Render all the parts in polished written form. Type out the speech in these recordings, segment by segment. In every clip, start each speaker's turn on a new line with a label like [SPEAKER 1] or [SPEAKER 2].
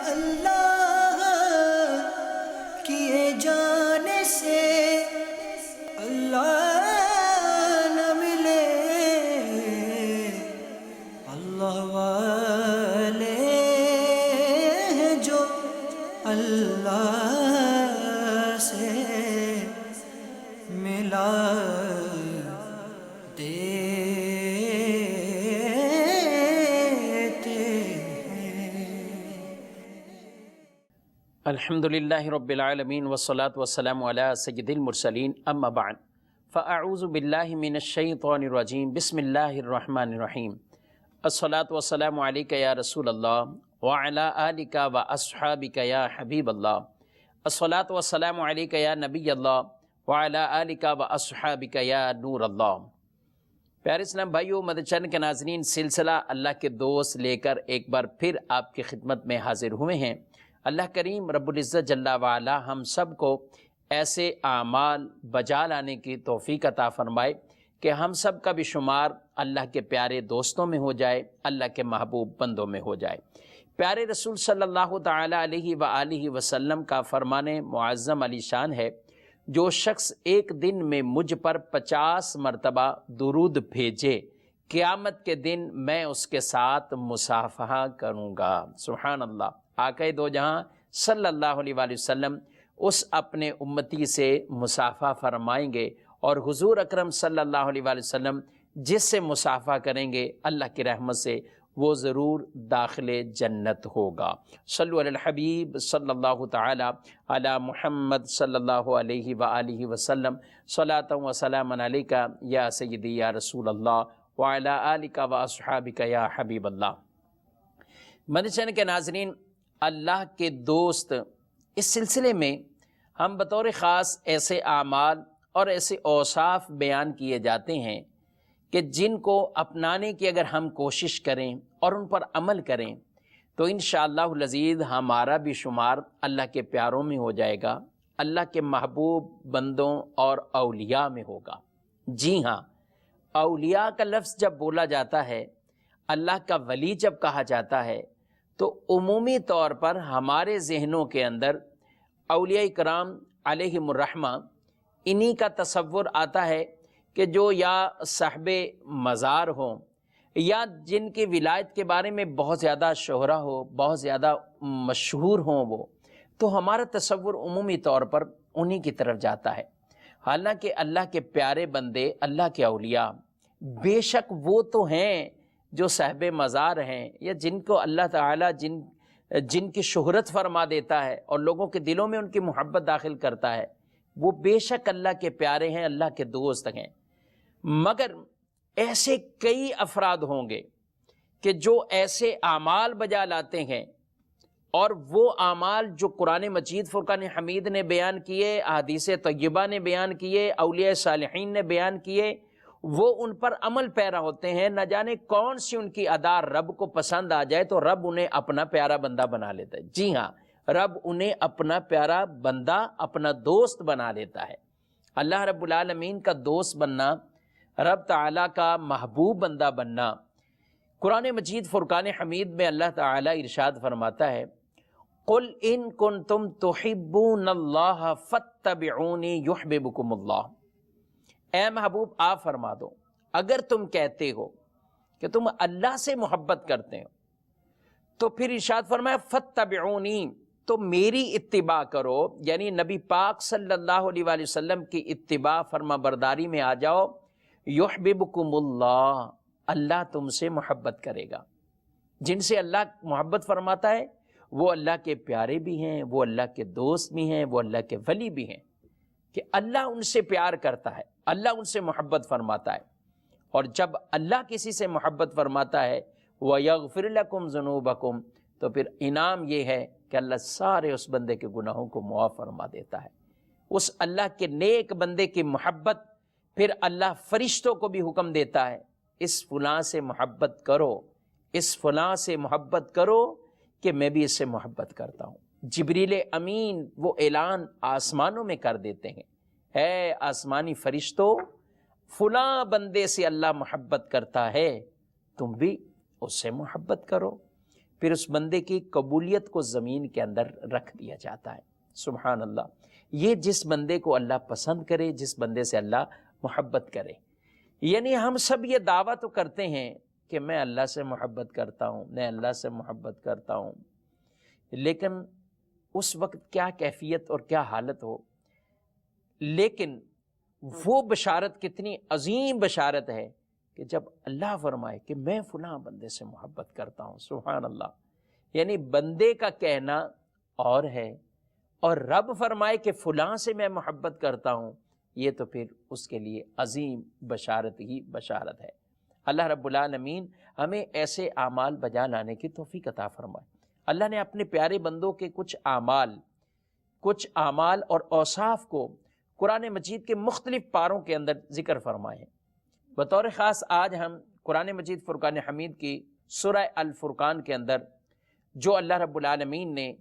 [SPEAKER 1] اللہ کیے جانے سے اللہ نہ ملے، اللہ والے ہیں جو اللہ سے ملا
[SPEAKER 2] الحمدللہ رب العالمین والصلاة والسلام علی سید المرسلین، اما بعد فاعوذ باللہ من الشیطان الرجیم، بسم اللہ الرحمن الرحیم۔ الصلاة والسلام علیک یا رسول اللہ وعلی آلک واصحابک یا حبیب اللہ، الصلاة والسلام علیک یا نبی اللہ وعلی آلک واصحابک یا نور اللہ۔ پیارے اسلام بھائیو، مدد چینل کے ناظرین، سلسلہ اللہ کے دوست لے کر ایک بار پھر آپ کی خدمت میں حاضر ہوئے ہیں۔ اللہ کریم رب العزت جل وعلا ہم سب کو ایسے اعمال بجا لانے کی توفیق عطا فرمائے کہ ہم سب کا بھی شمار اللہ کے پیارے دوستوں میں ہو جائے، اللہ کے محبوب بندوں میں ہو جائے۔ پیارے رسول صلی اللہ تعالی علیہ وآلہ وسلم کا فرمان معظم علی شان ہے، جو شخص ایک دن میں مجھ پر 50 مرتبہ درود بھیجے، قیامت کے دن میں اس کے ساتھ مصافحہ کروں گا۔ سبحان اللہ۔ آقا دو جہاں صلی اللہ علیہ وآلہ وسلم اس اپنے امتی سے مصافحہ فرمائیں گے، اور حضور اکرم صلی اللہ علیہ وآلہ وسلم جس سے مصافحہ کریں گے اللہ کی رحمت سے وہ ضرور داخل جنت ہوگا۔ صلو علی الحبیب صلی اللہ تعالی علی محمد صلی اللہ علیہ وآلہ وسلم، صلاۃ و سلام علیک یا سیدی یا رسول اللہ وعلی آلک واصحابک یا حبیب اللہ۔ مدنی چینل کے ناظرین، اللہ کے دوست، اس سلسلے میں ہم بطور خاص ایسے اعمال اور ایسے اوصاف بیان کیے جاتے ہیں کہ جن کو اپنانے کی اگر ہم کوشش کریں اور ان پر عمل کریں تو انشاءاللہ العزیز ہمارا بھی شمار اللہ کے پیاروں میں ہو جائے گا، اللہ کے محبوب بندوں اور اولیاء میں ہوگا۔ جی ہاں، اولیاء کا لفظ جب بولا جاتا ہے، اللہ کا ولی جب کہا جاتا ہے، تو عمومی طور پر ہمارے ذہنوں کے اندر اولیاء کرام علیہم الرحمہ انہی کا تصور آتا ہے کہ جو یا صاحب مزار ہوں یا جن کی ولایت کے بارے میں بہت زیادہ شہرہ ہو، بہت زیادہ مشہور ہوں وہ، تو ہمارا تصور عمومی طور پر انہی کی طرف جاتا ہے۔ حالانکہ اللہ کے پیارے بندے، اللہ کے اولیاء بے شک وہ تو ہیں جو صاحب مزار ہیں، یا جن کو اللہ تعالیٰ جن کی شہرت فرما دیتا ہے اور لوگوں کے دلوں میں ان کی محبت داخل کرتا ہے، وہ بے شک اللہ کے پیارے ہیں، اللہ کے دوست ہیں۔ مگر ایسے کئی افراد ہوں گے کہ جو ایسے اعمال بجا لاتے ہیں، اور وہ اعمال جو قرآن مجید فرقان حمید نے بیان کیے، احادیث طیبہ نے بیان کیے، اولیاء صالحین نے بیان کیے، وہ ان پر عمل پیرا ہوتے ہیں۔ نہ جانے کون سی ان کی ادا رب کو پسند آ جائے تو رب انہیں اپنا پیارا بندہ بنا لیتا ہے۔ جی ہاں، رب انہیں اپنا پیارا بندہ، اپنا دوست بنا لیتا ہے۔ اللہ رب العالمین کا دوست بننا، رب تعالیٰ کا محبوب بندہ بننا، قرآن مجید فرقان حمید میں اللہ تعالیٰ ارشاد فرماتا ہے، قُلْ إِن كُنْتُمْ تُحِبُّونَ اللَّهَ فَاتَّبِعُونِي يُحْبِبُكُمُ اللَّهُ۔ اے محبوب آپ فرما دو، اگر تم کہتے ہو کہ تم اللہ سے محبت کرتے ہو تو پھر ارشاد فرمایا فَاتَّبِعُونِی، تو میری اتباع کرو، یعنی نبی پاک صلی اللہ علیہ وآلہ وسلم کی اتباع فرما برداری میں آ جاؤ۔ یحببکم اللہ، اللہ تم سے محبت کرے گا۔ جن سے اللہ محبت فرماتا ہے وہ اللہ کے پیارے بھی ہیں، وہ اللہ کے دوست بھی ہیں، وہ اللہ کے ولی بھی ہیں، کہ اللہ ان سے پیار کرتا ہے، اللہ ان سے محبت فرماتا ہے۔ اور جب اللہ کسی سے محبت فرماتا ہے وَيَغْفِرْ لَكُمْ ذُنُوبَكُمْ، تو پھر انعام یہ ہے کہ اللہ سارے اس بندے کے گناہوں کو معاف فرما دیتا ہے۔ اس اللہ کے نیک بندے کی محبت پھر اللہ فرشتوں کو بھی حکم دیتا ہے، اس فلاں سے محبت کرو، اس فلاں سے محبت کرو کہ میں بھی اس سے محبت کرتا ہوں۔ جبریل امین وہ اعلان آسمانوں میں کر دیتے ہیں، اے آسمانی فرشتوں، فلاں بندے سے اللہ محبت کرتا ہے، تم بھی اس سے محبت کرو۔ پھر اس بندے کی قبولیت کو زمین کے اندر رکھ دیا جاتا ہے۔ سبحان اللہ۔ یہ جس بندے کو اللہ پسند کرے، جس بندے سے اللہ محبت کرے۔ یعنی ہم سب یہ دعویٰ تو کرتے ہیں کہ میں اللہ سے محبت کرتا ہوں، میں اللہ سے محبت کرتا ہوں، لیکن اس وقت کیا کیفیت اور کیا حالت ہو، لیکن وہ بشارت کتنی عظیم بشارت ہے کہ جب اللہ فرمائے کہ میں فلاں بندے سے محبت کرتا ہوں۔ سبحان اللہ۔ یعنی بندے کا کہنا اور ہے، اور رب فرمائے کہ فلاں سے میں محبت کرتا ہوں، یہ تو پھر اس کے لیے عظیم بشارت ہی بشارت ہے۔ اللہ رب العالمین ہمیں ایسے اعمال بجا لانے کی توفیق عطا فرمائے۔ اللہ نے اپنے پیارے بندوں کے کچھ اعمال اور اوصاف کو قرآن مجید کے مختلف پاروں کے اندر ذکر فرمائے ہیں۔ بطور خاص آج ہم قرآن مجید فرقان حمید کی سورہ الفرقان کے اندر جو اللہ رب العالمین نے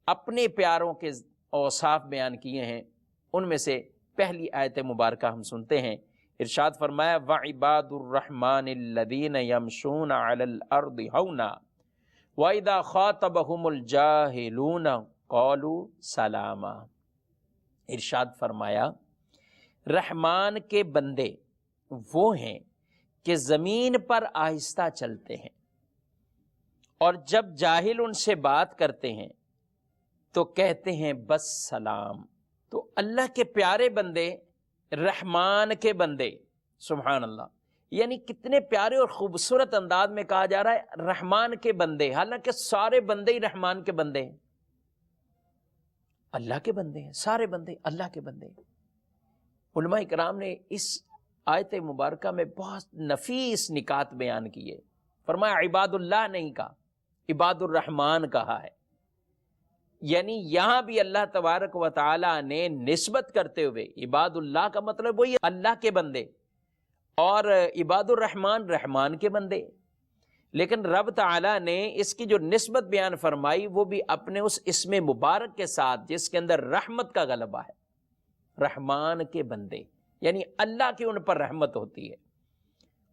[SPEAKER 2] اپنے پیاروں کے اوصاف بیان کیے ہیں، ان میں سے پہلی آیت مبارکہ ہم سنتے ہیں۔ ارشاد فرمایا وَعِبَادُ الرَّحْمَنِ الَّذِينَ يَمْشُونَ عَلَى الْأَرْضِ هَوْنًا وَإِذَا خَاطَبَهُمُ الْجَاهِلُونَ قَالُوا سَلَامًا۔ ارشاد فرمایا رحمان کے بندے وہ ہیں کہ زمین پر آہستہ چلتے ہیں، اور جب جاہل ان سے بات کرتے ہیں تو کہتے ہیں بس سلام۔ تو اللہ کے پیارے بندے، رحمان کے بندے، سبحان اللہ، یعنی کتنے پیارے اور خوبصورت انداز میں کہا جا رہا ہے رحمان کے بندے، حالانکہ سارے بندے ہی رحمان کے بندے ہیں، اللہ کے بندے ہیں، سارے بندے اللہ کے بندے ہیں۔ علماء کرام نے اس آیت مبارکہ میں بہت نفیس نکات بیان کیے۔ فرمایا عباد اللہ نہیں کہا، عباد الرحمان کہا ہے۔ یعنی یہاں بھی اللہ تبارک و تعالی نے نسبت کرتے ہوئے عباد اللہ کا مطلب وہی اللہ کے بندے، اور عباد الرحمان رحمان کے بندے، لیکن رب تعالیٰ نے اس کی جو نسبت بیان فرمائی وہ بھی اپنے اس اسم مبارک کے ساتھ جس کے اندر رحمت کا غلبہ ہے، رحمان کے بندے، یعنی اللہ کی ان پر رحمت ہوتی ہے،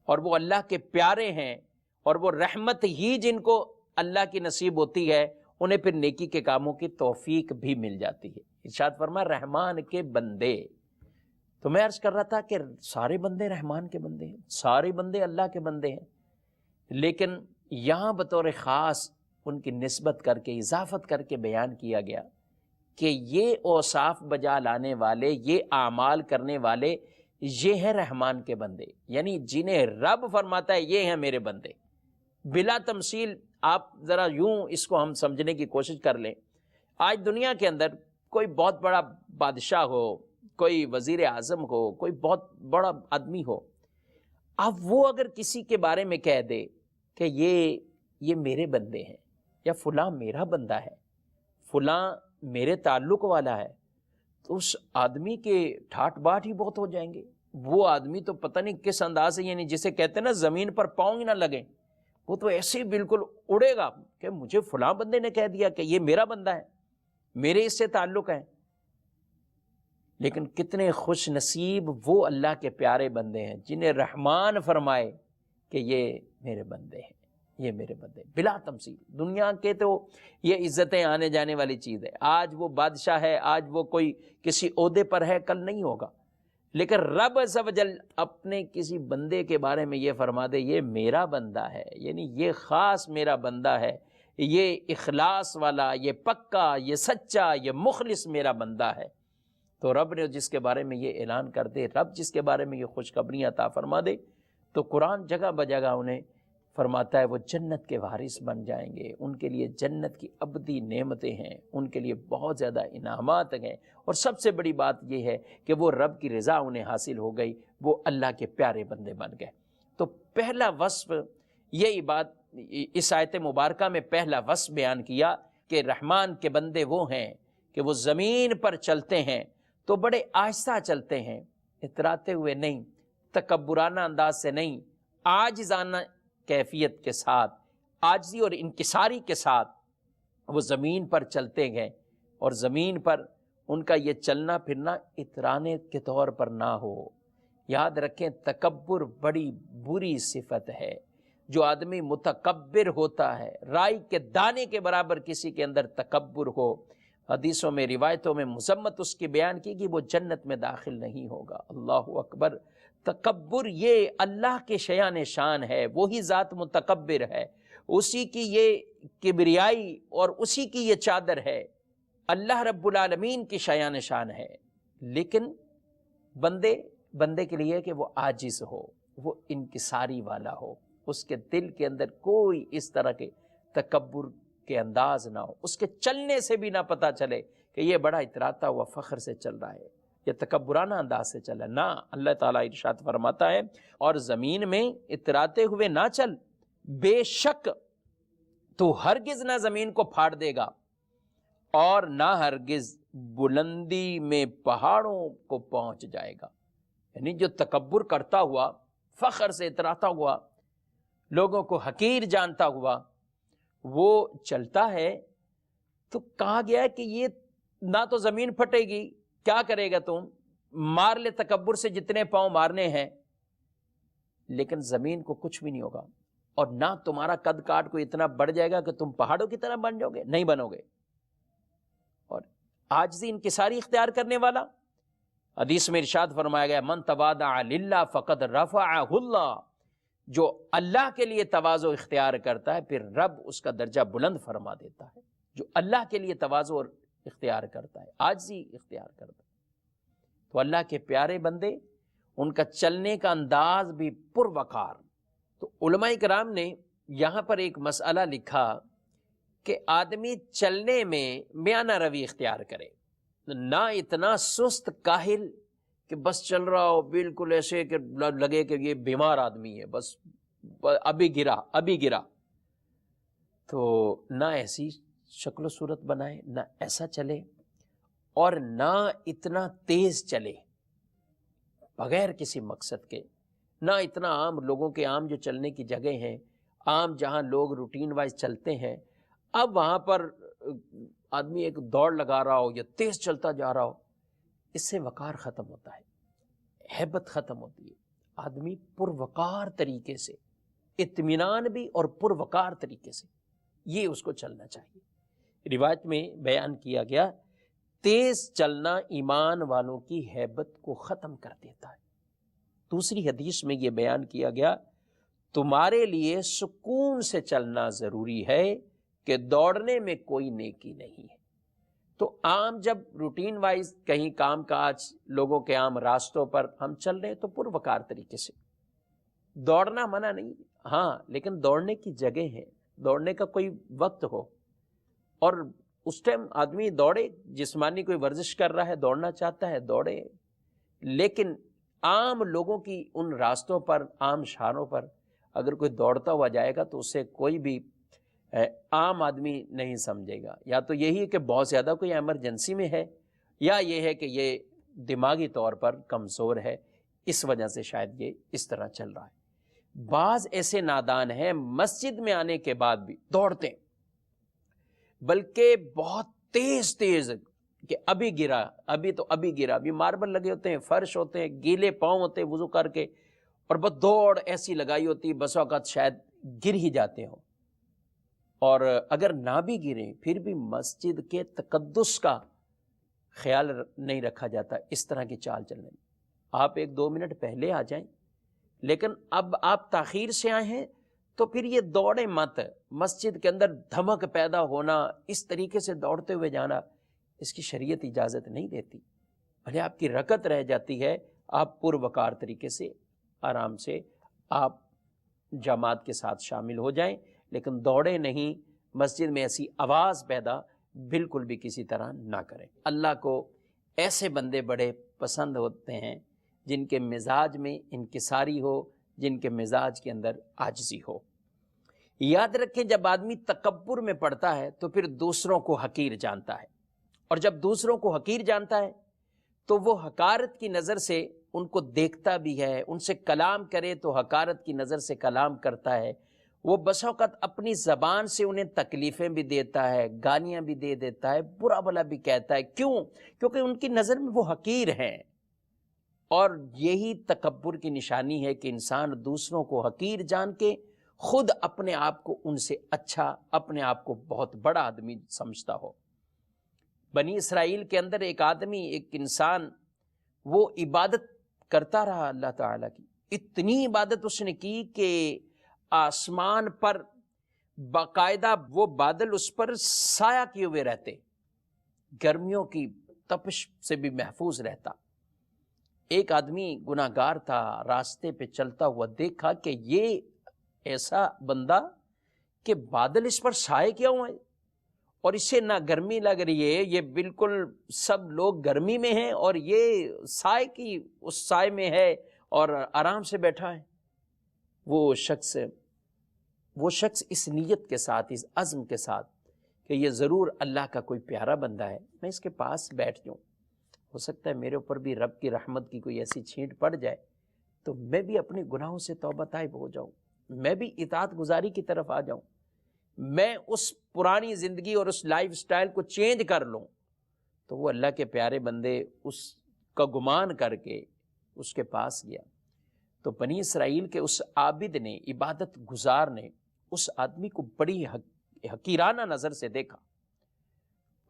[SPEAKER 2] اور وہ اللہ کے پیارے ہیں، اور وہ رحمت ہی جن کو اللہ کی نصیب ہوتی ہے انہیں پھر نیکی کے کاموں کی توفیق بھی مل جاتی ہے۔ ارشاد فرمایا رحمان کے بندے۔ تو میں عرض کر رہا تھا کہ سارے بندے رحمان کے بندے ہیں، سارے بندے اللہ کے بندے ہیں، لیکن یہاں بطور خاص ان کی نسبت کر کے اضافت کر کے بیان کیا گیا کہ یہ اوصاف بجا لانے والے، یہ اعمال کرنے والے، یہ ہیں رحمان کے بندے، یعنی جنہیں رب فرماتا ہے یہ ہیں میرے بندے۔ بلا تمثیل آپ ذرا یوں اس کو ہم سمجھنے کی کوشش کر لیں۔ آج دنیا کے اندر کوئی بہت بڑا بادشاہ ہو، کوئی وزیر اعظم ہو، کوئی بہت بڑا آدمی ہو، اب وہ اگر کسی کے بارے میں کہہ دے کہ یہ میرے بندے ہیں، یا فلاں میرا بندہ ہے، فلاں میرے تعلق والا ہے، تو اس آدمی کے ٹھاٹ باٹ ہی بہت ہو جائیں گے۔ وہ آدمی تو پتہ نہیں کس انداز سے، یعنی جسے کہتے ہیں نا زمین پر پاؤں ہی نہ لگیں، وہ تو ایسے ہی بالکل اڑے گا کہ مجھے فلاں بندے نے کہہ دیا کہ یہ میرا بندہ ہے، میرے اس سے تعلق ہے۔ لیکن کتنے خوش نصیب وہ اللہ کے پیارے بندے ہیں جنہیں رحمان فرمائے کہ یہ میرے بندے ہیں، یہ میرے بندے، بلا تمثیل۔ دنیا کے تو یہ عزتیں آنے جانے والی چیز ہے، آج وہ بادشاہ ہے، آج وہ کوئی کسی عہدے پر ہے، کل نہیں ہوگا، لیکن رب عز و جل اپنے کسی بندے کے بارے میں یہ فرما دے یہ میرا بندہ ہے، یعنی یہ خاص میرا بندہ ہے، یہ اخلاص والا، یہ پکا، یہ سچا، یہ مخلص میرا بندہ ہے، تو رب نے جس کے بارے میں یہ اعلان کر دے، رب جس کے بارے میں یہ خوشخبری عطا فرما دے، تو قرآن جگہ بجگہ انہیں فرماتا ہے وہ جنت کے وارث بن جائیں گے، ان کے لیے جنت کی ابدی نعمتیں ہیں، ان کے لیے بہت زیادہ انعامات ہیں، اور سب سے بڑی بات یہ ہے کہ وہ رب کی رضا انہیں حاصل ہو گئی، وہ اللہ کے پیارے بندے بن گئے۔ تو پہلا وصف یہی بات اس آیت مبارکہ میں پہلا وصف بیان کیا کہ رحمان کے بندے وہ ہیں کہ وہ زمین پر چلتے ہیں تو بڑے آہستہ چلتے ہیں، اتراتے ہوئے نہیں، تکبرانہ انداز سے نہیں، عاجزانہ کیفیت کے ساتھ، عاجزی اور انکساری کے ساتھ وہ زمین پر چلتے گئے، اور زمین پر ان کا یہ چلنا پھرنا اترانے کے طور پر نہ ہو۔ یاد رکھیں تکبر بڑی بری صفت ہے، جو آدمی متکبر ہوتا ہے، رائی کے دانے کے برابر کسی کے اندر تکبر ہو، حدیثوں میں روایتوں میں مذمت اس کی بیان کی کہ وہ جنت میں داخل نہیں ہوگا۔ اللہ اکبر۔ تکبر یہ اللہ کے شیان شان ہے، وہی ذات متکبر ہے، اسی کی یہ کبریائی اور اسی کی یہ چادر ہے، اللہ رب العالمین کی شیان شان ہے۔ لیکن بندے کے لیے کہ وہ عاجز ہو، وہ انکساری والا ہو، اس کے دل کے اندر کوئی اس طرح کے تکبر کے انداز نہ ہو، اس کے چلنے سے بھی نہ پتہ چلے کہ یہ بڑا اتراتا ہوا فخر سے چل رہا ہے، یہ تکبرانہ انداز سے چل رہا ہے۔ نہ، اللہ تعالیٰ ارشاد فرماتا ہے اور زمین میں اتراتے ہوئے نہ چل، بے شک تو ہرگز نہ زمین کو پھاڑ دے گا اور نہ ہرگز بلندی میں پہاڑوں کو پہنچ جائے گا۔ یعنی جو تکبر کرتا ہوا، فخر سے اتراتا ہوا، لوگوں کو حقیر جانتا ہوا وہ چلتا ہے تو کہا گیا ہے کہ یہ نہ تو زمین پھٹے گی، کیا کرے گا تم، مار لے تکبر سے جتنے پاؤں مارنے ہیں، لیکن زمین کو کچھ بھی نہیں ہوگا، اور نہ تمہارا قد کاٹ کو اتنا بڑھ جائے گا کہ تم پہاڑوں کی طرح بن جاؤ گے، نہیں بنو گے۔ اور عاجزی انکساری اختیار کرنے والا، حدیث میں ارشاد فرمایا گیا من تواضع للہ فقد رفعہ اللہ، جو اللہ کے لیے تواضع اختیار کرتا ہے پھر رب اس کا درجہ بلند فرما دیتا ہے۔ جو اللہ کے لیے تواضع اختیار کرتا ہے، عاجزی اختیار کرتا ہے، تو اللہ کے پیارے بندے، ان کا چلنے کا انداز بھی پروقار۔ تو علماء کرام نے یہاں پر ایک مسئلہ لکھا کہ آدمی چلنے میں میانہ روی اختیار کرے، نہ اتنا سست کاہل کہ بس چل رہا ہو بالکل ایسے کہ لگے کہ یہ بیمار آدمی ہے، بس ابھی گرا، تو نہ ایسی شکل و صورت بنائے، نہ ایسا چلے، اور نہ اتنا تیز چلے بغیر کسی مقصد کے، نہ اتنا عام لوگوں کے عام جو چلنے کی جگہ ہیں، عام جہاں لوگ روٹین وائز چلتے ہیں، اب وہاں پر آدمی ایک دوڑ لگا رہا ہو یا تیز چلتا جا رہا ہو، اس سے وقار ختم ہوتا ہے، ہیبت ختم ہوتی ہے۔ آدمی پروقار طریقے سے، اطمینان بھی اور پروقار طریقے سے یہ اس کو چلنا چاہیے۔ روایت میں بیان کیا گیا تیز چلنا ایمان والوں کی ہیبت کو ختم کر دیتا ہے۔ دوسری حدیث میں یہ بیان کیا گیا تمہارے لیے سکون سے چلنا ضروری ہے کہ دوڑنے میں کوئی نیکی نہیں ہے۔ تو عام جب روٹین وائز کہیں کام کاج لوگوں کے عام راستوں پر ہم چل رہے ہیں تو پروقار طریقے سے، دوڑنا منع نہیں، ہاں لیکن دوڑنے کی جگہ ہے، دوڑنے کا کوئی وقت ہو، اور اس ٹائم آدمی دوڑے، جسمانی کوئی ورزش کر رہا ہے دوڑنا چاہتا ہے دوڑے، لیکن عام لوگوں کی ان راستوں پر، عام شہروں پر اگر کوئی دوڑتا ہوا جائے گا تو اسے کوئی بھی عام آدمی نہیں سمجھے گا، یا تو یہی ہے کہ بہت زیادہ کوئی ایمرجنسی میں ہے، یا یہ ہے کہ یہ دماغی طور پر کمزور ہے، اس وجہ سے شاید یہ اس طرح چل رہا ہے۔ بعض ایسے نادان ہیں مسجد میں آنے کے بعد بھی دوڑتے ہیں، بلکہ بہت تیز کہ ابھی گرا، ابھی ماربل لگے ہوتے ہیں، فرش ہوتے ہیں، گیلے پاؤں ہوتے ہیں وضو کر کے، اور بس دوڑ ایسی لگائی ہوتی ہے، بس اوقات شاید گر ہی جاتے ہوں، اور اگر نہ بھی گریں پھر بھی مسجد کے تقدس کا خیال نہیں رکھا جاتا اس طرح کی چال چلنے میں۔ آپ 1-2 منٹ پہلے آ جائیں، لیکن اب آپ تاخیر سے آئے ہیں تو پھر یہ دوڑیں مت، مسجد کے اندر دھمک پیدا ہونا، اس طریقے سے دوڑتے ہوئے جانا، اس کی شریعت اجازت نہیں دیتی۔ بھلے آپ کی رکعت رہ جاتی ہے، آپ پروقار طریقے سے آرام سے آپ جماعت کے ساتھ شامل ہو جائیں، لیکن دوڑے نہیں، مسجد میں ایسی آواز پیدا بالکل بھی کسی طرح نہ کریں۔ اللہ کو ایسے بندے بڑے پسند ہوتے ہیں جن کے مزاج میں انکساری ہو، جن کے مزاج کے اندر عاجزی ہو۔ یاد رکھیں جب آدمی تکبر میں پڑتا ہے تو پھر دوسروں کو حقیر جانتا ہے، اور جب دوسروں کو حقیر جانتا ہے تو وہ حقارت کی نظر سے ان کو دیکھتا بھی ہے، ان سے کلام کرے تو حقارت کی نظر سے کلام کرتا ہے، وہ بس اوقات اپنی زبان سے انہیں تکلیفیں بھی دیتا ہے، گالیاں بھی دے دیتا ہے، برا بھلا بھی کہتا ہے۔ کیوں؟ کیونکہ ان کی نظر میں وہ حقیر ہیں، اور یہی تکبر کی نشانی ہے کہ انسان دوسروں کو حقیر جان کے خود اپنے آپ کو ان سے اچھا، اپنے آپ کو بہت بڑا آدمی سمجھتا ہو۔ بنی اسرائیل کے اندر ایک آدمی، ایک انسان، وہ عبادت کرتا رہا اللہ تعالیٰ کی، اتنی عبادت اس نے کی کہ آسمان پر باقاعدہ وہ بادل اس پر سایہ کیے ہوئے رہتے، گرمیوں کی تپش سے بھی محفوظ رہتا۔ ایک آدمی گناہ گار تھا، راستے پہ چلتا ہوا دیکھا کہ یہ ایسا بندہ کہ بادل اس پر سائے کیا ہوا ہے، اور اسے نہ گرمی لگ رہی ہے، یہ بالکل سب لوگ گرمی میں ہیں اور یہ سائے کی اس سائے میں ہے اور آرام سے بیٹھا ہے۔ وہ شخص اس نیت کے ساتھ، اس عزم کے ساتھ کہ یہ ضرور اللہ کا کوئی پیارا بندہ ہے، میں اس کے پاس بیٹھ جاؤں، ہو سکتا ہے میرے اوپر بھی رب کی رحمت کی کوئی ایسی چھینٹ پڑ جائے تو میں بھی اپنے گناہوں سے توبہ طائب ہو جاؤں، میں بھی اطاعت گزاری کی طرف آ جاؤں، میں اس پرانی زندگی اور اس لائف سٹائل کو چینج کر لوں۔ تو وہ اللہ کے پیارے بندے اس کا گمان کر کے اس کے پاس گیا، تو بنی اسرائیل کے اس عابد نے، عبادت گزار نے اس آدمی کو بڑی حقیرانہ نظر سے دیکھا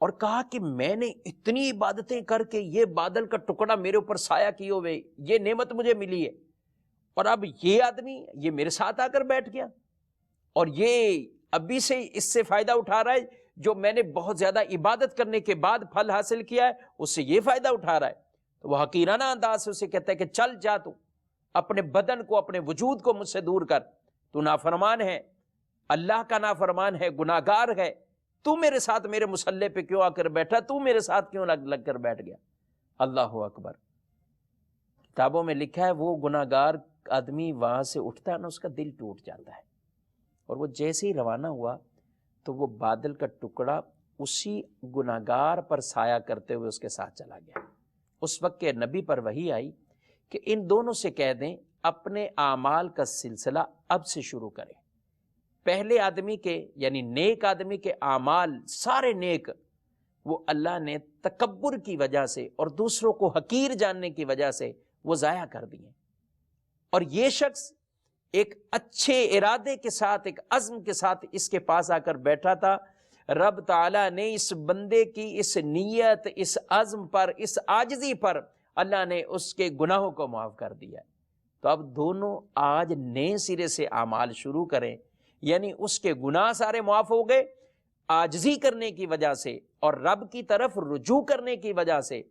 [SPEAKER 2] اور کہا کہ میں نے اتنی عبادتیں کر کے یہ بادل کا ٹکڑا میرے اوپر سایہ کیے ہوئے، یہ نعمت مجھے ملی ہے، اور اب یہ آدمی یہ میرے ساتھ آ کر بیٹھ گیا اور یہ ابھی سے اس سے فائدہ اٹھا رہا ہے، جو میں نے بہت زیادہ عبادت کرنے کے بعد پھل حاصل کیا ہے اس سے یہ فائدہ اٹھا رہا ہے۔ تو وہ حقیرانہ انداز سے اسے کہتا ہے کہ چل جا، تو اپنے بدن کو، اپنے وجود کو مجھ سے دور کر، تو نافرمان ہے، اللہ کا نافرمان ہے، گناہ گار ہے، تو میرے ساتھ میرے مصلی پہ کیوں آ کر بیٹھا، تو میرے ساتھ کیوں لگ کر بیٹھ گیا۔ اللہ اکبر۔ کتابوں میں لکھا ہے وہ گناہ گار آدمی وہاں سے اٹھتا ہے نا، اس کا دل ٹوٹ جاتا ہے، اور وہ جیسے ہی روانہ ہوا تو وہ بادل کا ٹکڑا اسی گناہ گار پر سایہ کرتے ہوئے اس کے ساتھ چلا گیا۔ اس وقت کے نبی پر وحی آئی کہ ان دونوں سے کہہ دیں اپنے اعمال کا سلسلہ اب سے شروع کریں۔ پہلے آدمی کے یعنی نیک آدمی کے اعمال سارے نیک وہ اللہ نے تکبر کی وجہ سے اور دوسروں کو حقیر جاننے کی وجہ سے وہ ضائع کر دیے، اور یہ شخص ایک اچھے ارادے کے ساتھ، ایک عزم کے ساتھ اس کے پاس آ کر بیٹھا تھا۔ رب تعالیٰ نے اس بندے کی اس نیت، اس عزم پر، اس عاجزی پر اللہ نے اس کے گناہوں کو معاف کر دیا۔ تو اب دونوں آج نئے سرے سے اعمال شروع کریں، یعنی اس کے گناہ سارے معاف ہو گئے عاجزی کرنے کی وجہ سے اور رب کی طرف رجوع کرنے کی وجہ سے،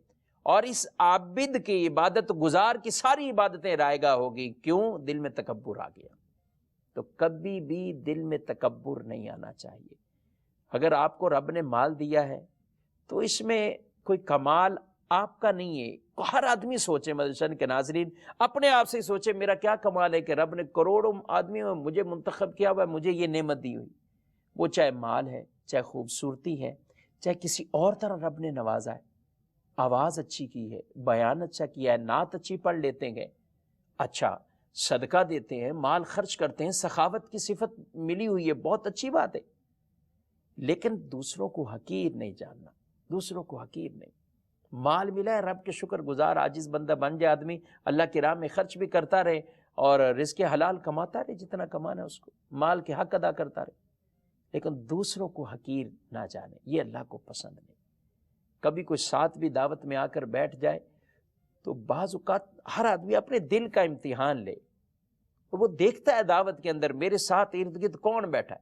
[SPEAKER 2] اور اس عابد کی عبادت گزار کی ساری عبادتیں رائے گاہ ہوگی۔ کیوں؟ دل میں تکبر آ گیا۔ تو کبھی بھی دل میں تکبر نہیں آنا چاہیے۔ اگر آپ کو رب نے مال دیا ہے تو اس میں کوئی کمال آپ کا نہیں ہے۔ ہر آدمی سوچے، مدرسہ کے ناظرین اپنے آپ سے سوچے میرا کیا کمال ہے کہ رب نے کروڑوں آدمیوں میں مجھے منتخب کیا ہوا ہے، مجھے یہ نعمت دی ہوئی، وہ چاہے مال ہے، چاہے خوبصورتی ہے، چاہے کسی اور طرح رب نے نوازا ہے، آواز اچھی کی ہے، بیان اچھا کیا ہے، نعت اچھی پڑھ لیتے ہیں، اچھا صدقہ دیتے ہیں، مال خرچ کرتے ہیں، سخاوت کی صفت ملی ہوئی ہے، بہت اچھی بات ہے، لیکن دوسروں کو حقیر نہیں جاننا، دوسروں کو حقیر نہیں۔ مال ملا ہے، رب کے شکر گزار عاجز بندہ بن جائے آدمی، اللہ کی راہ میں خرچ بھی کرتا رہے اور رزق حلال کماتا رہے، جتنا کمانا ہے اس کو، مال کے حق ادا کرتا رہے، لیکن دوسروں کو حقیر نہ جانے، یہ اللہ کو پسند نہیں۔ کبھی کوئی ساتھ بھی دعوت میں آ کر بیٹھ جائے تو بعض اوقات ہر آدمی اپنے دل کا امتحان لے، وہ دیکھتا ہے دعوت کے اندر میرے ساتھ ارد گرد کون بیٹھا ہے۔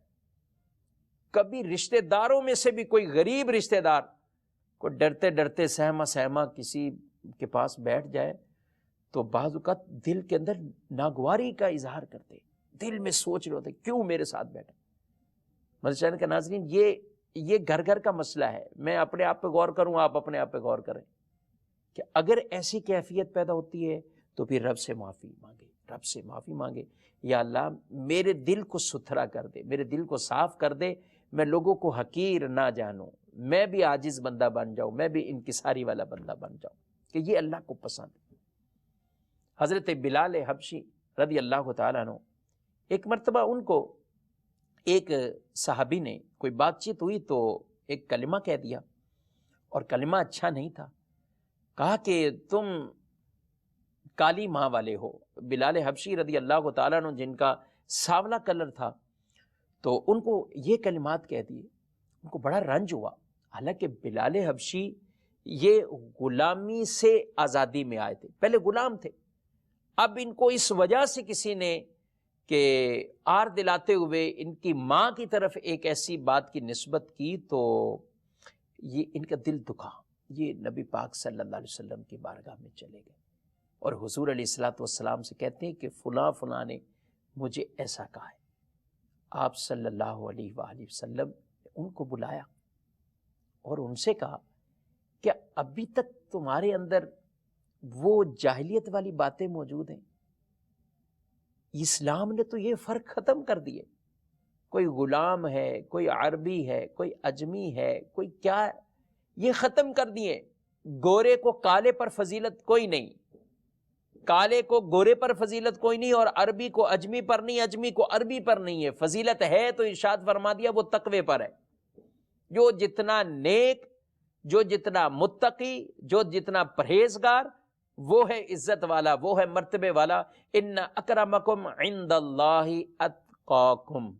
[SPEAKER 2] کبھی رشتہ داروں میں سے بھی کوئی غریب رشتہ دار کو ڈرتے ڈرتے سہما کسی کے پاس بیٹھ جائے تو بعض اوقات دل کے اندر ناگواری کا اظہار کرتے، دل میں سوچ رہے ہوتے کیوں میرے ساتھ بیٹھے۔ مدرسہ کے ناظرین یہ گھر گھر کا مسئلہ ہے، میں اپنے آپ پہ غور کروں، آپ اپنے آپ پہ غور کریں کہ اگر ایسی کیفیت پیدا ہوتی ہے تو پھر رب سے معافی مانگے، رب سے معافی مانگے، یا اللہ میرے دل کو ستھرا کر دے، میرے دل کو صاف کر دے، میں لوگوں کو حقیر نہ جانوں، میں بھی عاجز بندہ بن جاؤں، میں بھی انکساری والا بندہ بن جاؤں، کہ یہ اللہ کو پسند ہے۔ حضرت بلال حبشی رضی اللہ تعالیٰ عنہ، ایک مرتبہ ان کو ایک صحابی نے کوئی بات چیت ہوئی تو ایک کلمہ کہہ دیا، اور کلمہ اچھا نہیں تھا، کہا کہ تم کالی ماں والے ہو۔ بلال حبشی رضی اللہ تعالیٰ عنہ جن کا سانولا کلر تھا، تو ان کو یہ کلمات کہہ دیے، ان کو بڑا رنج ہوا۔ حالانکہ بلال حبشی یہ غلامی سے آزادی میں آئے تھے، پہلے غلام تھے، اب ان کو اس وجہ سے کسی نے کہ آر دلاتے ہوئے ان کی ماں کی طرف ایک ایسی بات کی نسبت کی، تو یہ ان کا دل دکھا، یہ نبی پاک صلی اللہ علیہ وسلم کی بارگاہ میں چلے گئے اور حضور علیہ الصلوۃ والسلام سے کہتے ہیں کہ فلاں فلاں نے مجھے ایسا کہا ہے۔ آپ صلی اللہ علیہ وآلہ وسلم نے ان کو بلایا اور ان سے کہا کہ ابھی تک تمہارے اندر وہ جاہلیت والی باتیں موجود ہیں؟ اسلام نے تو یہ فرق ختم کر دیے، کوئی غلام ہے، کوئی عربی ہے، کوئی اجمی ہے، کوئی کیا ہے، یہ ختم کر دیے۔ گورے کو کالے پر فضیلت کوئی نہیں، کالے کو گورے پر فضیلت کوئی نہیں، اور عربی کو اجمی پر نہیں، اجمی کو عربی پر نہیں ہے۔ فضیلت ہے تو ارشاد فرما دیا وہ تقوی پر ہے۔ جو جتنا نیک، جو جتنا متقی، جو جتنا پرہیزگار، وہ ہے عزت والا، وہ ہے مرتبے والا۔ ان اکرمکم عند اللہ اتقاکم،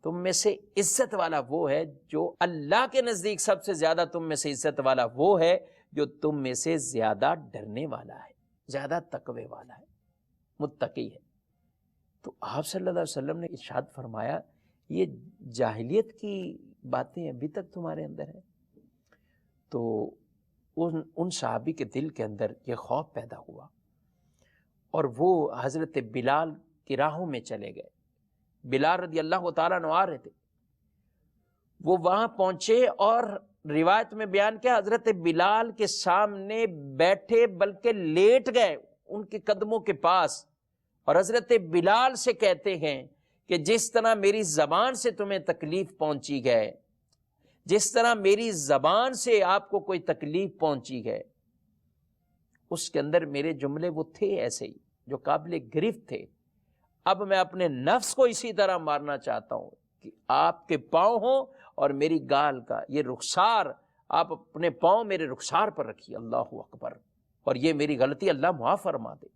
[SPEAKER 2] تم میں سے عزت والا وہ ہے جو اللہ کے نزدیک سب سے زیادہ تم میں سے عزت والا وہ ہے جو تم میں سے زیادہ ڈرنے والا ہے، زیادہ تقوی والا ہے، متقی ہے۔ تو آپ صلی اللہ علیہ وسلم نے ارشاد فرمایا یہ جاہلیت کی باتیں ابھی تک تمہارے اندر ہیں۔ تو ان صحابی کے دل کے اندر یہ خوف پیدا ہوا اور وہ حضرت بلال کی راہوں میں چلے گئے۔ بلال رضی اللہ تعالیٰ عنہ آ رہے تھے، وہ وہاں پہنچے اور روایت میں بیان کیا حضرت بلال کے سامنے بیٹھے، بلکہ لیٹ گئے ان کے قدموں کے پاس، اور حضرت بلال سے کہتے ہیں کہ جس طرح میری زبان سے تمہیں تکلیف پہنچی گئے، جس طرح میری زبان سے آپ کو کوئی تکلیف پہنچی ہے، اس کے اندر میرے جملے وہ تھے ایسے ہی جو قابل گرفت تھے۔ اب میں اپنے نفس کو اسی طرح مارنا چاہتا ہوں کہ آپ کے پاؤں ہوں اور میری گال کا یہ رخسار، آپ اپنے پاؤں میرے رخسار پر رکھیے، اللہ اکبر، اور یہ میری غلطی اللہ معاف فرما دے،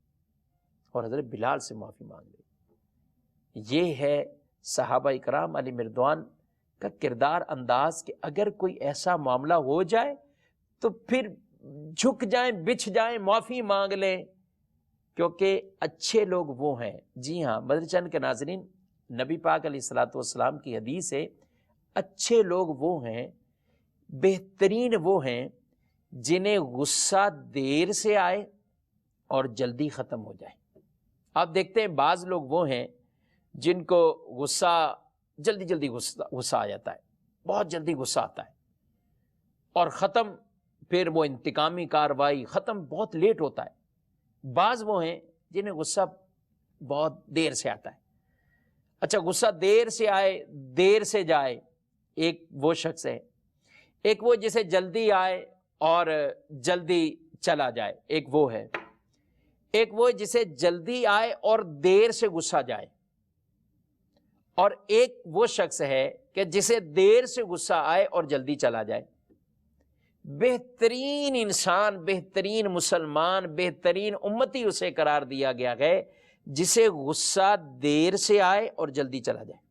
[SPEAKER 2] اور حضرت بلال سے معافی مانگ لے۔ یہ ہے صحابہ اکرام علیہ مردوان کا کردار انداز کہ اگر کوئی ایسا معاملہ ہو جائے تو پھر جھک جائیں، بچھ جائیں، معافی مانگ لیں، کیونکہ اچھے لوگ وہ ہیں۔ جی ہاں مدنی چینل کے ناظرین، نبی پاک علیہ الصلوۃ والسلام کی حدیث ہے، اچھے لوگ وہ ہیں، بہترین وہ ہیں جنہیں غصہ دیر سے آئے اور جلدی ختم ہو جائے۔ آپ دیکھتے ہیں بعض لوگ وہ ہیں جن کو غصہ جلدی غصہ آ جاتا ہے، بہت جلدی غصہ آتا ہے اور ختم، پھر وہ انتقامی کاروائی ختم بہت لیٹ ہوتا ہے۔ بعض وہ ہیں جنہیں غصہ بہت دیر سے آتا ہے۔ اچھا، غصہ دیر سے آئے دیر سے جائے، ایک وہ شخص ہے، ایک وہ جسے جلدی آئے اور جلدی چلا جائے، ایک وہ ہے، ایک وہ جسے جلدی آئے اور دیر سے غصہ جائے، اور ایک وہ شخص ہے کہ جسے دیر سے غصہ آئے اور جلدی چلا جائے۔ بہترین انسان، بہترین مسلمان، بہترین امتی اسے قرار دیا گیا ہے جسے غصہ دیر سے آئے اور جلدی چلا جائے۔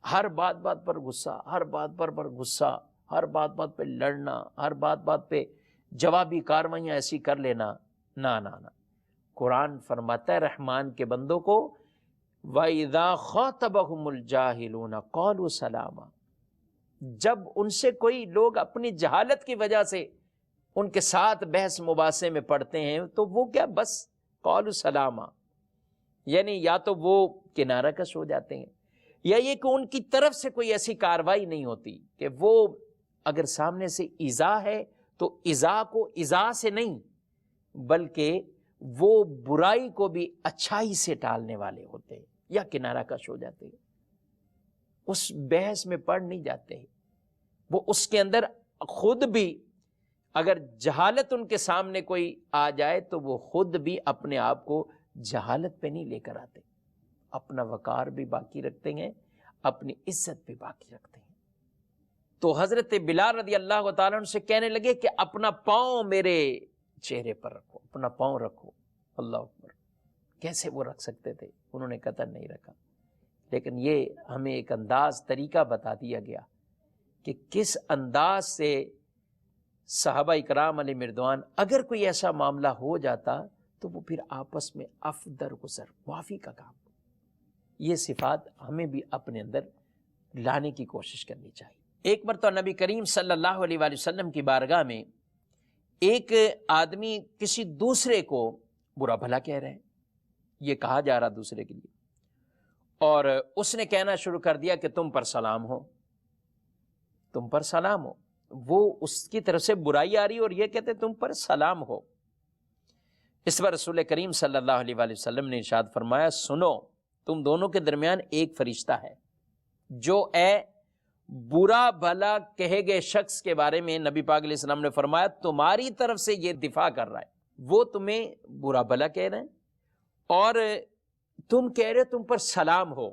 [SPEAKER 2] ہر بات پر غصہ، ہر بات پر غصہ، ہر بات پہ لڑنا، ہر بات پہ جوابی کاروائیاں ایسی کر لینا، نہ۔ قرآن فرماتا ہے رحمان کے بندوں کو وَإِذَا خَاطَبَهُمُ الْجَاهِلُونَ قَالُوا سَلَامًا، جب ان سے کوئی لوگ اپنی جہالت کی وجہ سے ان کے ساتھ بحث مباحثے میں پڑتے ہیں تو وہ کیا بس قَالُوا سَلَامًا، یعنی یا تو وہ کنارہ کش ہو جاتے ہیں، یا یہ کہ ان کی طرف سے کوئی ایسی کاروائی نہیں ہوتی کہ وہ اگر سامنے سے ایذا ہے تو ایذا کو ایذا سے نہیں، بلکہ وہ برائی کو بھی اچھائی سے ٹالنے والے ہوتے ہیں، یا کنارہ کش ہو جاتے ہیں، اس بحث میں پڑ نہیں جاتے ہیں۔ وہ اس کے اندر خود بھی اگر جہالت ان کے سامنے کوئی آ جائے تو وہ خود بھی اپنے آپ کو جہالت پہ نہیں لے کر آتے، اپنا وقار بھی باقی رکھتے ہیں، اپنی عزت بھی باقی رکھتے ہیں۔ تو حضرت بلال رضی اللہ تعالیٰ عنہ سے کہنے لگے کہ اپنا پاؤں میرے چہرے پر رکھو، اپنا پاؤں رکھو، اللہ اکبر۔ کیسے وہ رکھ سکتے تھے؟ انہوں نے قطعاً نہیں رکھا، لیکن یہ ہمیں ایک انداز، طریقہ بتا دیا گیا کہ کس انداز سے صحابہ اکرام علیہ مردوان اگر کوئی ایسا معاملہ ہو جاتا تو وہ پھر آپس میں عفو درگزر، معافی کا کام۔ یہ صفات ہمیں بھی اپنے اندر لانے کی کوشش کرنی چاہیے۔ ایک مرتبہ نبی کریم صلی اللہ علیہ وآلہ وسلم کی بارگاہ میں ایک آدمی کسی دوسرے کو برا بھلا کہہ رہے ہیں، یہ کہا جا رہا دوسرے کے لیے، اور اس نے کہنا شروع کر دیا کہ تم پر سلام ہو، تم پر سلام ہو۔ وہ اس کی طرف سے برائی آ رہی اور یہ کہتے تم پر سلام ہو۔ اس پر رسول کریم صلی اللہ علیہ وآلہ وسلم نے ارشاد فرمایا، سنو، تم دونوں کے درمیان ایک فرشتہ ہے جو برا بھلا کہے گئے شخص کے بارے میں نبی پاک علیہ السلام نے فرمایا تمہاری طرف سے یہ دفاع کر رہا ہے۔ وہ تمہیں برا بھلا کہہ رہے ہیں اور تم کہہ رہے تم پر سلام ہو،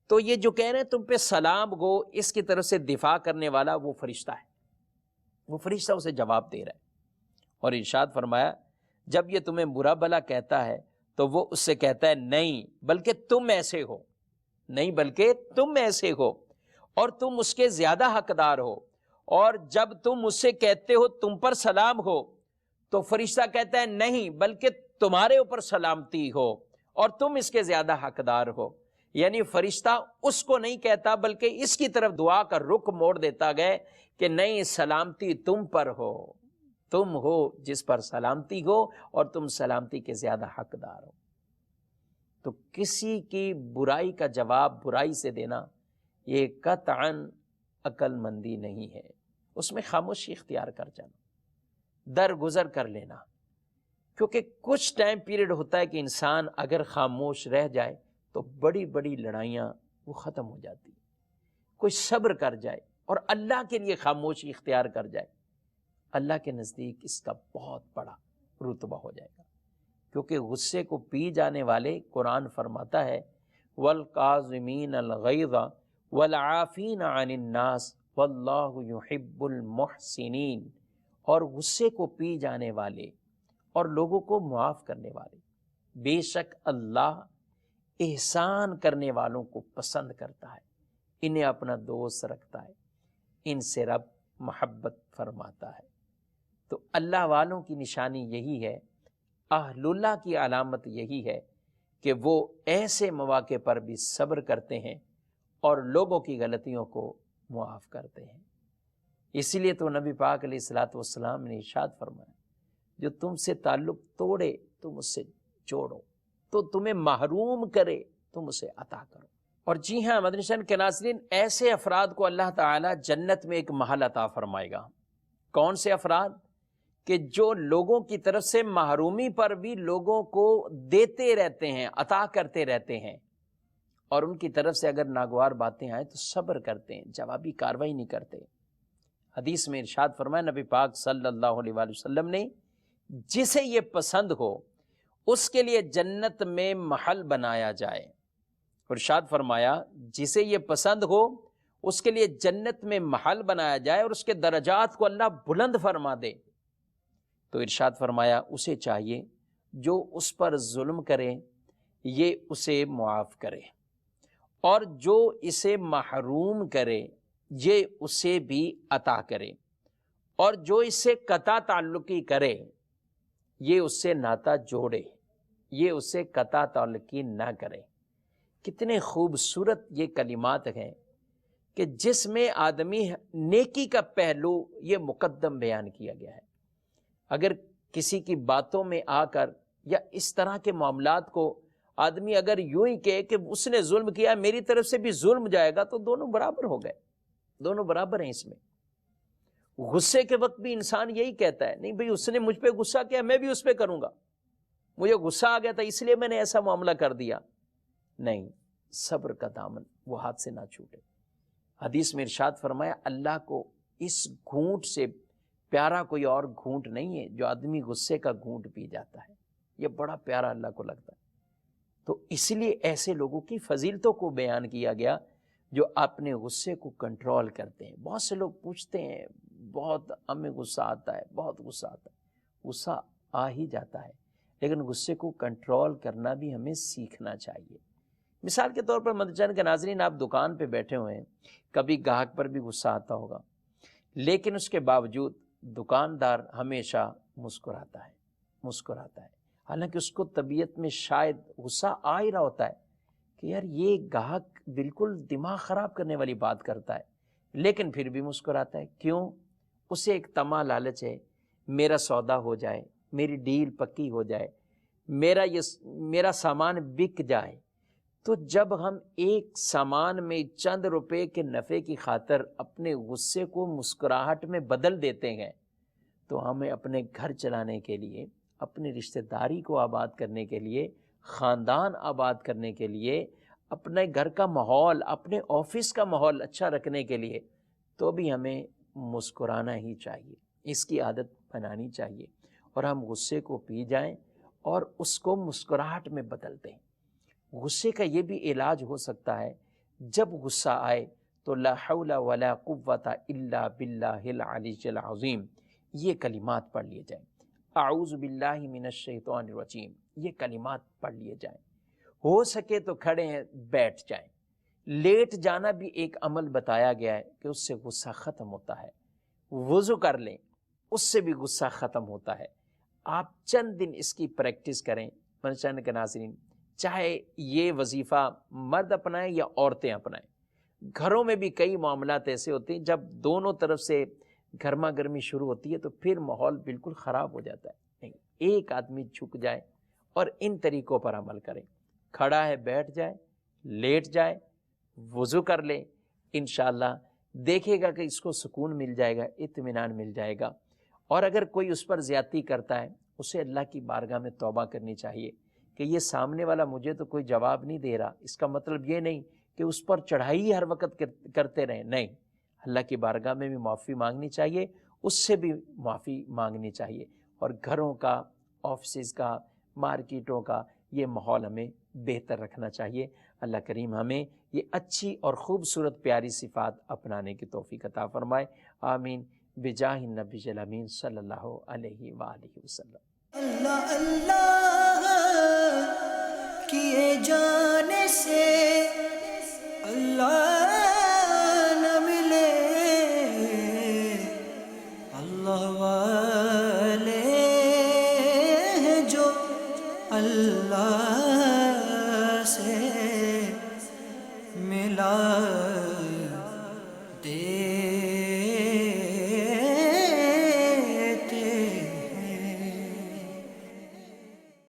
[SPEAKER 2] تو یہ جو کہہ رہے ہیں تم پہ سلام ہو، اس کی طرف سے دفاع کرنے والا وہ فرشتہ ہے، وہ فرشتہ اسے جواب دے رہا ہے، اور ارشاد فرمایا جب یہ تمہیں برا بھلا کہتا ہے تو وہ اس سے کہتا ہے نہیں بلکہ تم ایسے ہو، نہیں بلکہ تم ایسے ہو، اور تم اس کے زیادہ حقدار ہو، اور جب تم اس سے کہتے ہو تم پر سلام ہو تو فرشتہ کہتا ہے نہیں بلکہ تمہارے اوپر سلامتی ہو اور تم اس کے زیادہ حقدار ہو۔ یعنی فرشتہ اس کو نہیں کہتا بلکہ اس کی طرف دعا کا رخ موڑ دیتا گیا کہ نہیں، سلامتی تم پر ہو، تم ہو جس پر سلامتی ہو اور تم سلامتی کے زیادہ حقدار ہو۔ تو کسی کی برائی کا جواب برائی سے دینا یہ قطعاً عقل مندی نہیں ہے، اس میں خاموشی اختیار کر جانا، درگزر کر لینا، کیونکہ کچھ ٹائم پیریڈ ہوتا ہے کہ انسان اگر خاموش رہ جائے تو بڑی بڑی لڑائیاں وہ ختم ہو جاتی، کوئی صبر کر جائے اور اللہ کے لیے خاموشی اختیار کر جائے، اللہ کے نزدیک اس کا بہت بڑا رتبہ ہو جائے گا، کیونکہ غصے کو پی جانے والے، قرآن فرماتا ہے والقاظمین الغیظ والعافین عن الناس واللہ یحب المحسنین، اور غصے کو پی جانے والے اور لوگوں کو معاف کرنے والے، بے شک اللہ احسان کرنے والوں کو پسند کرتا ہے، انہیں اپنا دوست رکھتا ہے، ان سے رب محبت فرماتا ہے۔ تو اللہ والوں کی نشانی یہی ہے، اہل اللہ کی علامت یہی ہے کہ وہ ایسے مواقع پر بھی صبر کرتے ہیں اور لوگوں کی غلطیوں کو معاف کرتے ہیں۔ اسی لیے تو نبی پاک علیہ الصلوۃ والسلام نے ارشاد فرمایا، جو تم سے تعلق توڑے تم اس سے جوڑو، تو تمہیں محروم کرے تم اسے عطا کرو۔ اور جی ہاں مدنی چینل کے ناظرین، ایسے افراد کو اللہ تعالیٰ جنت میں ایک محل عطا فرمائے گا۔ کون سے افراد؟ کہ جو لوگوں کی طرف سے محرومی پر بھی لوگوں کو دیتے رہتے ہیں، عطا کرتے رہتے ہیں، اور ان کی طرف سے اگر ناگوار باتیں آئیں تو صبر کرتے ہیں، جوابی کاروائی نہیں کرتے۔ حدیث میں ارشاد فرمایا نبی پاک صلی اللہ علیہ وآلہ وسلم نے، جسے یہ پسند ہو اس کے لیے جنت میں محل بنایا جائے، ارشاد فرمایا جسے یہ پسند ہو اس کے لیے جنت میں محل بنایا جائے اور اس کے درجات کو اللہ بلند فرما دے۔ تو ارشاد فرمایا اسے چاہیے جو اس پر ظلم کرے یہ اسے معاف کرے، اور جو اسے محروم کرے یہ اسے بھی عطا کرے، اور جو اس سے قطع تعلقی کرے یہ اس سے ناتا جوڑے، یہ اس سے قطع تعلقی نہ کرے۔ کتنے خوبصورت یہ کلمات ہیں کہ جس میں آدمی نیکی کا پہلو یہ مقدم بیان کیا گیا ہے۔ اگر کسی کی باتوں میں آ کر یا اس طرح کے معاملات کو آدمی اگر یوں ہی کہے کہ اس نے ظلم کیا میری طرف سے بھی ظلم جائے گا، تو دونوں برابر ہو گئے، دونوں برابر ہیں اس میں۔ غصے کے وقت بھی انسان یہی کہتا ہے نہیں بھئی اس نے مجھ پہ غصہ کیا میں بھی اس پہ کروں گا، مجھے غصہ آ گیا تھا اس لیے میں نے ایسا معاملہ کر دیا۔ نہیں، صبر کا دامن وہ ہاتھ سے نہ چھوٹے۔ حدیث میں ارشاد فرمایا اللہ کو اس گھونٹ سے پیارا کوئی اور گھونٹ نہیں ہے جو آدمی غصے کا گھونٹ پی جاتا ہے، یہ بڑا پیارا اللہ کو لگتا ہے۔ تو اس لیے ایسے لوگوں کی فضیلتوں کو بیان کیا گیا جو اپنے غصے کو کنٹرول کرتے ہیں۔ بہت سے لوگ پوچھتے ہیں بہت ہمیں غصہ آتا ہے، بہت غصہ آتا ہے، غصہ آ ہی جاتا ہے، لیکن غصے کو کنٹرول کرنا بھی ہمیں سیکھنا چاہیے۔ مثال کے طور پر مدنی کے ناظرین، آپ دکان پہ بیٹھے ہوئے ہیں، کبھی گاہک پر بھی غصہ آتا ہوگا، لیکن اس کے باوجود دکاندار ہمیشہ مسکراتا ہے، حالانکہ اس کو طبیعت میں شاید غصہ آ ہی رہا ہوتا ہے کہ یار یہ گاہک بالکل دماغ خراب کرنے والی بات کرتا ہے، لیکن پھر بھی مسکراتا ہے۔ کیوں؟ اسے ایک طمع لالچ ہے، میرا سودا ہو جائے، میری ڈیل پکی ہو جائے، میرا سامان بک جائے۔ تو جب ہم ایک سامان میں چند روپے کے نفع کی خاطر اپنے غصے کو مسکراہٹ میں بدل دیتے ہیں، تو ہمیں اپنے گھر چلانے کے لیے، اپنی رشتہ داری کو آباد کرنے کے لیے، خاندان آباد کرنے کے لیے، اپنے گھر کا ماحول، اپنے آفس کا ماحول اچھا رکھنے کے لیے تو بھی ہمیں مسکرانا ہی چاہیے، اس کی عادت بنانی چاہیے، اور ہم غصے کو پی جائیں اور اس کو مسکراہٹ میں بدل دیں۔ غصے کا یہ بھی علاج ہو سکتا ہے، جب غصہ آئے تو لا حول ولا قوت الا باللہ العلی العظیم یہ کلمات پڑھ لیے جائیں۔ اعوذ باللہ من الشیطان الرجیم یہ کلمات پڑھ لیے جائیں۔ ہو سکے تو کھڑے ہیں بیٹھ جائیں۔ لیٹ جانا بھی ایک عمل بتایا گیا ہے کہ اس سے غصہ ختم ہوتا ہے۔ وضو کر لیں، اس سے بھی غصہ ختم ہوتا ہے۔ آپ چند دن اس کی پریکٹس کریں منشان کے ناظرین، چاہے یہ وظیفہ مرد اپنائیں یا عورتیں اپنائیں۔ گھروں میں بھی کئی معاملات ایسے ہوتے ہیں جب دونوں طرف سے گرما گرمی شروع ہوتی ہے تو پھر ماحول بالکل خراب ہو جاتا ہے۔ نہیں، ایک آدمی جھک جائے اور ان طریقوں پر عمل کریں، کھڑا ہے بیٹھ جائے، لیٹ جائے، وضو کر لے، انشاءاللہ دیکھے گا کہ اس کو سکون مل جائے گا، اطمینان مل جائے گا۔ اور اگر کوئی اس پر زیادتی کرتا ہے، اسے اللہ کی بارگاہ میں توبہ کرنی چاہیے کہ یہ سامنے والا مجھے تو کوئی جواب نہیں دے رہا، اس کا مطلب یہ نہیں کہ اس پر چڑھائی ہر وقت کرتے رہیں، نہیں، اللہ کی بارگاہ میں بھی معافی مانگنی چاہیے، اس سے بھی معافی مانگنی چاہیے، اور گھروں کا، آفسز کا، مارکیٹوں کا یہ ماحول ہمیں بہتر رکھنا چاہیے۔ اللہ کریم ہمیں یہ اچھی اور خوبصورت پیاری صفات اپنانے کی توفیق عطا فرمائے، آمین، بجاہ النبی الامین صلی اللہ علیہ وآلہ وسلم۔
[SPEAKER 1] اللہ اللہ کیے جانے سے